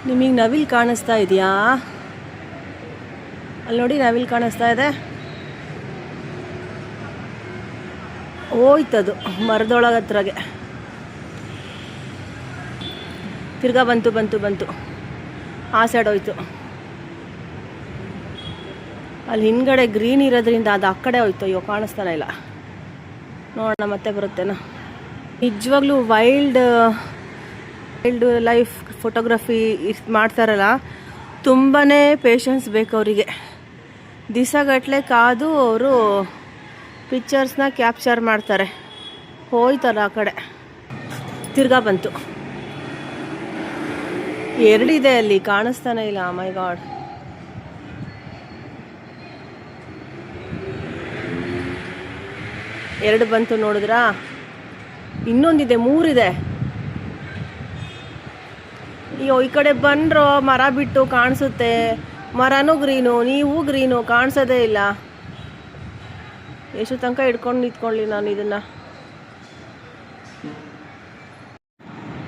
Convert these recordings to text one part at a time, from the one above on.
ನಿಮಗೆ ನವಿಲ್ ಕಾಣಿಸ್ತಾ ಇದೆಯಾ? ಅಲ್ಲಿ ನೋಡಿ, ನವಿಲ್ ಕಾಣಿಸ್ತಾ ಇದೆ. ಹೋಯ್ತದು ಮರದೊಳಗೆ ಹತ್ರಗೆ. ತಿರ್ಗಾ ಬಂತು ಆ ಸೈಡ್ ಹೋಯ್ತು. ಅಲ್ಲಿ ಹಿಂದ್ಗಡೆ ಗ್ರೀನ್ ಇರೋದ್ರಿಂದ ಅದು ಆ ಕಡೆ ಹೋಯ್ತು. ಅಯ್ಯೋ, ಕಾಣಿಸ್ತಾನೆ ಇಲ್ಲ. ನೋಡೋಣ ಮತ್ತೆ ಬರುತ್ತೇನೋ. ನಿಜವಾಗ್ಲೂ ವೈಲ್ಡ್ ಲೈಫ್ ಫೋಟೋಗ್ರಫಿ ಮಾಡ್ತಾರಲ್ಲ, ತುಂಬಾ ಪೇಷನ್ಸ್ ಬೇಕು ಅವರಿಗೆ. ದಿವಸಗಟ್ಟಲೆ ಕಾದು ಅವರು ಪಿಕ್ಚರ್ಸ್ನ ಕ್ಯಾಪ್ಚರ್ ಮಾಡ್ತಾರೆ. ಹೋಯ್ತಲ್ಲ ಆ ಕಡೆ. ತಿರ್ಗಾ ಬಂತು. ಎರಡಿದೆ ಅಲ್ಲಿ, ಕಾಣಿಸ್ತಾನೆ ಇಲ್ಲ. ಮೈ ಗಾಡ್. ಎರಡು ಬಂತು, ನೋಡಿದ್ರಾ? ಇನ್ನೊಂದಿದೆ, 3 ಇದೆ. ಅಯ್ಯೋ, ಈ ಕಡೆ ಬಂದ್ರೋ, ಮರ ಬಿಟ್ಟು ಕಾಣಿಸುತ್ತೆ. ಮರನೂ ಗ್ರೀನು, ನೀವು ಗ್ರೀನು, ಕಾಣಿಸೋದೇ ಇಲ್ಲ. ಎಷ್ಟು ತನಕ ಹಿಡ್ಕೊಂಡು ನಿಂತ್ಕೊಳ್ಳಿ ನಾನು ಇದನ್ನ.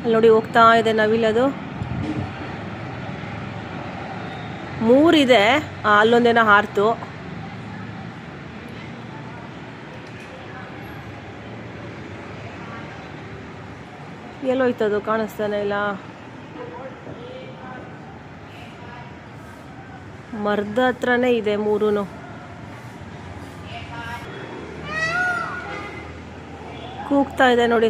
ಅಲ್ಲಿ ನೋಡಿ, ಹೋಗ್ತಾ ಇದೆ ನವಿಲದು. 3 ಇದೆ. ಅಲ್ಲೊಂದೇನೋ ಹಾರ್ತು. ಎಲ್ಲೋಯ್ತದು, ಕಾಣಿಸ್ತಾನೆ ಇಲ್ಲ. ಮರದ ಹತ್ರನೇ ಇದೆ 3. ಕೂಗ್ತಾ ಇದೆ ನೋಡಿ.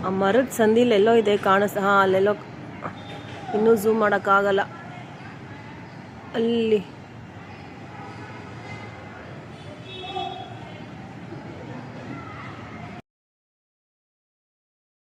ಆ ಮರದ ಸಂದಿಲ್ ಎಲ್ಲೋ ಇದೆ, ಅಲ್ಲೆಲ್ಲೋ. ಇನ್ನೂ ಝೂಮ್ ಮಾಡೋಕ್ಕಾಗಲ್ಲ. ಅಲ್ಲಿ